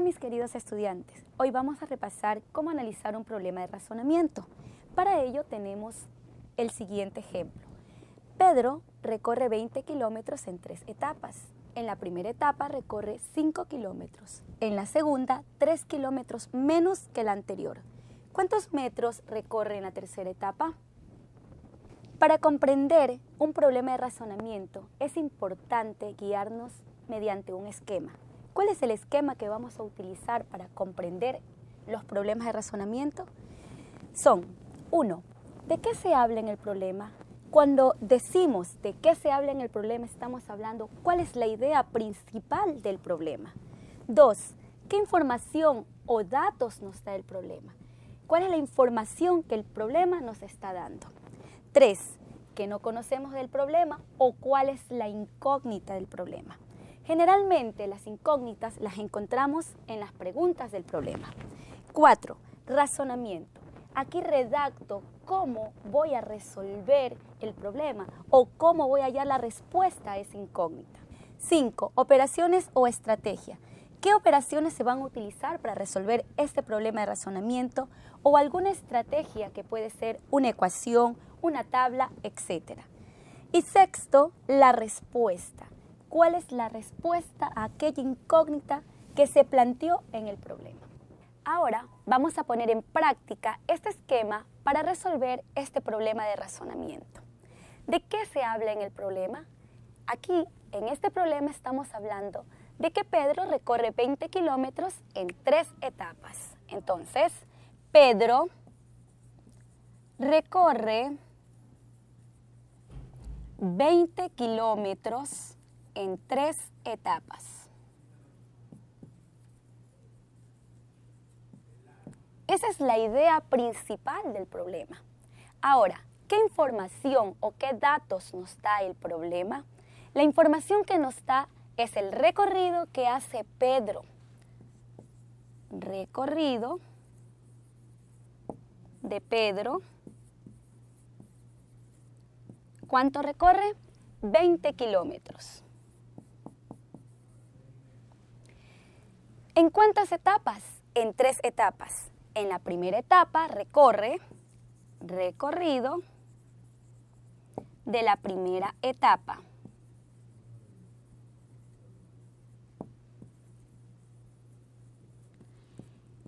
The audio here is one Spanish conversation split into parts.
mis queridos estudiantes, hoy vamos a repasar cómo analizar un problema de razonamiento. Para ello tenemos el siguiente ejemplo. Pedro recorre 20 kilómetros en 3 etapas. En la primera etapa recorre 5 kilómetros. En la segunda, 3 kilómetros menos que la anterior. ¿Cuántos metros recorre en la tercera etapa? Para comprender un problema de razonamiento es importante guiarnos mediante un esquema. ¿Cuál es el esquema que vamos a utilizar para comprender los problemas de razonamiento? Son 1. ¿De qué se habla en el problema? Cuando decimos de qué se habla en el problema, estamos hablando cuál es la idea principal del problema. 2. ¿Qué información o datos nos da el problema? ¿Cuál es la información que el problema nos está dando? 3. ¿Qué no conocemos del problema o cuál es la incógnita del problema? Generalmente las incógnitas las encontramos en las preguntas del problema. 4. Razonamiento. Aquí redacto cómo voy a resolver el problema o cómo voy a hallar la respuesta a esa incógnita. 5. Operaciones o estrategia. ¿Qué operaciones se van a utilizar para resolver este problema de razonamiento o alguna estrategia que puede ser una ecuación, una tabla, etc.? Y 6. La respuesta. ¿Cuál es la respuesta a aquella incógnita que se planteó en el problema? Ahora vamos a poner en práctica este esquema para resolver este problema de razonamiento. ¿De qué se habla en el problema? Aquí, en este problema, estamos hablando de que Pedro recorre 20 kilómetros en 3 etapas. Entonces, Pedro recorre 20 kilómetros en 3 etapas. Esa es la idea principal del problema. Ahora, ¿qué información o qué datos nos da el problema? La información que nos da es el recorrido que hace Pedro. Recorrido de Pedro. ¿Cuánto recorre? 20 kilómetros. ¿En cuántas etapas? En 3 etapas. En la primera etapa recorre recorrido de la primera etapa.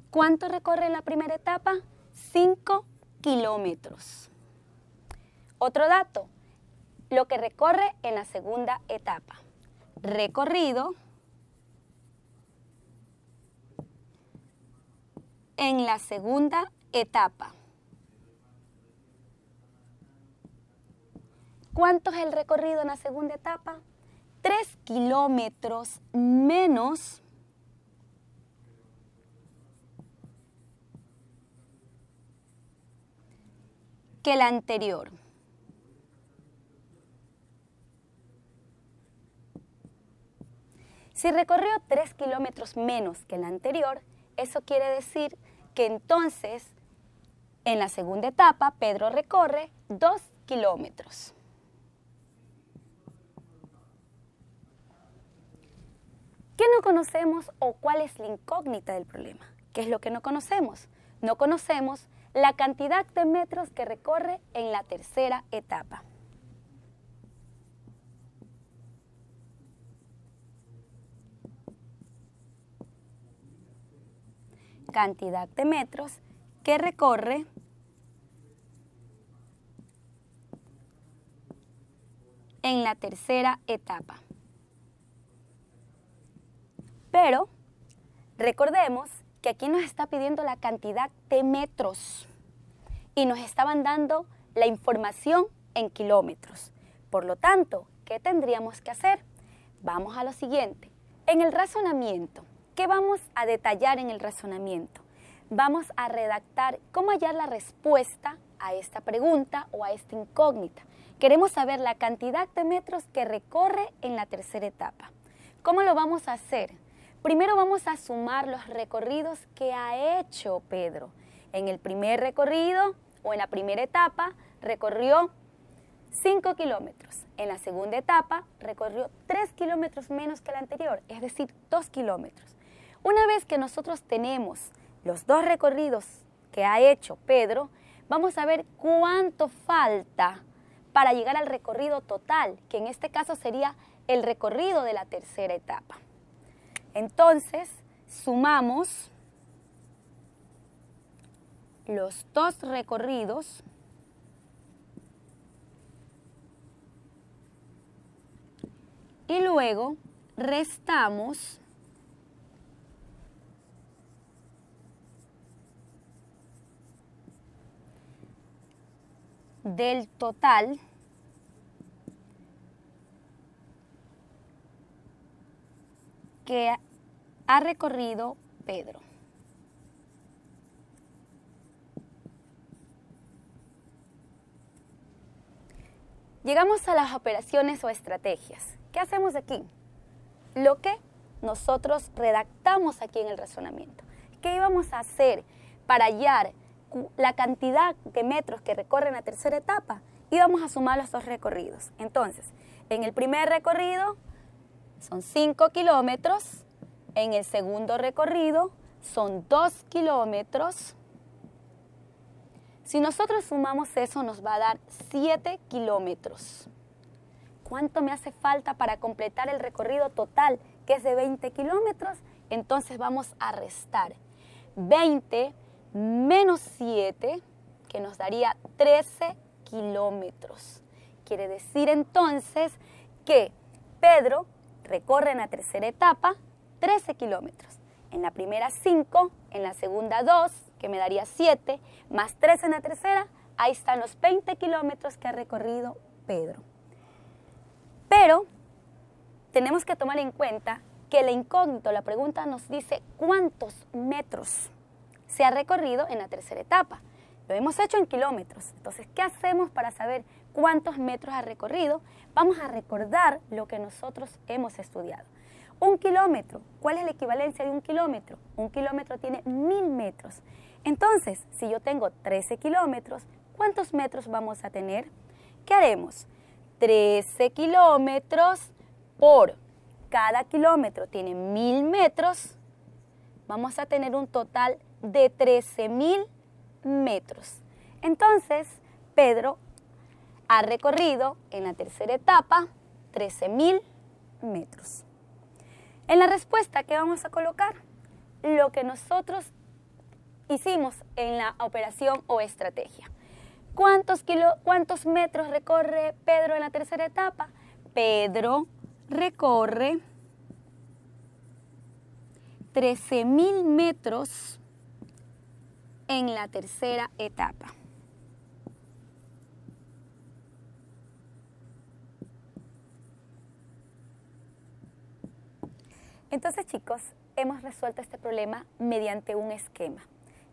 ¿Cuánto recorre en la primera etapa? 5 kilómetros. Otro dato, lo que recorre en la segunda etapa. Recorrido en la segunda etapa. ¿Cuánto es el recorrido en la segunda etapa? 3 kilómetros menos que la anterior. Si recorrió 3 kilómetros menos que la anterior, eso quiere decir que entonces en la segunda etapa Pedro recorre 2 kilómetros. ¿Qué no conocemos o cuál es la incógnita del problema? ¿Qué es lo que no conocemos? No conocemos la cantidad de metros que recorre en la tercera etapa. Cantidad de metros que recorre en la tercera etapa. Pero recordemos que aquí nos está pidiendo la cantidad de metros y nos estaban dando la información en kilómetros. Por lo tanto, ¿qué tendríamos que hacer? Vamos a lo siguiente. En el razonamiento, ¿qué vamos a detallar en el razonamiento? Vamos a redactar cómo hallar la respuesta a esta pregunta o a esta incógnita. Queremos saber la cantidad de metros que recorre en la tercera etapa. ¿Cómo lo vamos a hacer? Primero vamos a sumar los recorridos que ha hecho Pedro. En el primer recorrido o en la primera etapa recorrió 5 kilómetros. En la segunda etapa recorrió 3 kilómetros menos que la anterior, es decir, 2 kilómetros. Una vez que nosotros tenemos los dos recorridos que ha hecho Pedro, vamos a ver cuánto falta para llegar al recorrido total, que en este caso sería el recorrido de la tercera etapa. Entonces, sumamos los dos recorridos y luego restamos del total que ha recorrido Pedro. Llegamos a las operaciones o estrategias. ¿Qué hacemos aquí? Lo que nosotros redactamos aquí en el razonamiento. ¿Qué íbamos a hacer para hallar la cantidad de metros que recorren la tercera etapa? Íbamos a sumar los dos recorridos. Entonces, en el primer recorrido son 5 kilómetros, en el segundo recorrido son 2 kilómetros. Si nosotros sumamos eso, nos va a dar 7 kilómetros. ¿Cuánto me hace falta para completar el recorrido total, que es de 20 kilómetros? Entonces vamos a restar 20 menos 7, que nos daría 13 kilómetros. Quiere decir entonces que Pedro recorre en la tercera etapa 13 kilómetros. En la primera 5, en la segunda 2, que me daría 7, más 3 en la tercera, ahí están los 20 kilómetros que ha recorrido Pedro. Pero tenemos que tomar en cuenta que el incógnito, la pregunta nos dice cuántos metros se ha recorrido en la tercera etapa. Lo hemos hecho en kilómetros. Entonces, ¿qué hacemos para saber cuántos metros ha recorrido? Vamos a recordar lo que nosotros hemos estudiado. Un kilómetro, ¿cuál es la equivalencia de un kilómetro? Un kilómetro tiene 1000 metros. Entonces, si yo tengo 13 kilómetros, ¿cuántos metros vamos a tener? ¿Qué haremos? 13 kilómetros por cada kilómetro tiene 1000 metros. Vamos a tener un total de 13.000 metros. Entonces, Pedro ha recorrido en la tercera etapa 13.000 metros. En la respuesta, ¿qué vamos a colocar? Lo que nosotros hicimos en la operación o estrategia. ¿Cuántos metros recorre Pedro en la tercera etapa? Pedro recorre 13.000 metros en la tercera etapa. Entonces, chicos, hemos resuelto este problema mediante un esquema.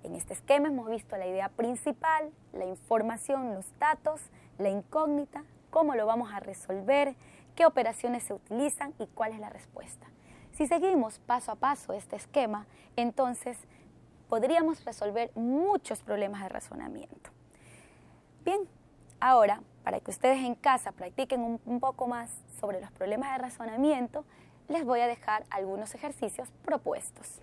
En este esquema hemos visto la idea principal, la información, los datos, la incógnita, cómo lo vamos a resolver, qué operaciones se utilizan y cuál es la respuesta. Si seguimos paso a paso este esquema, entonces podríamos resolver muchos problemas de razonamiento. Bien, ahora, para que ustedes en casa practiquen un poco más sobre los problemas de razonamiento, les voy a dejar algunos ejercicios propuestos.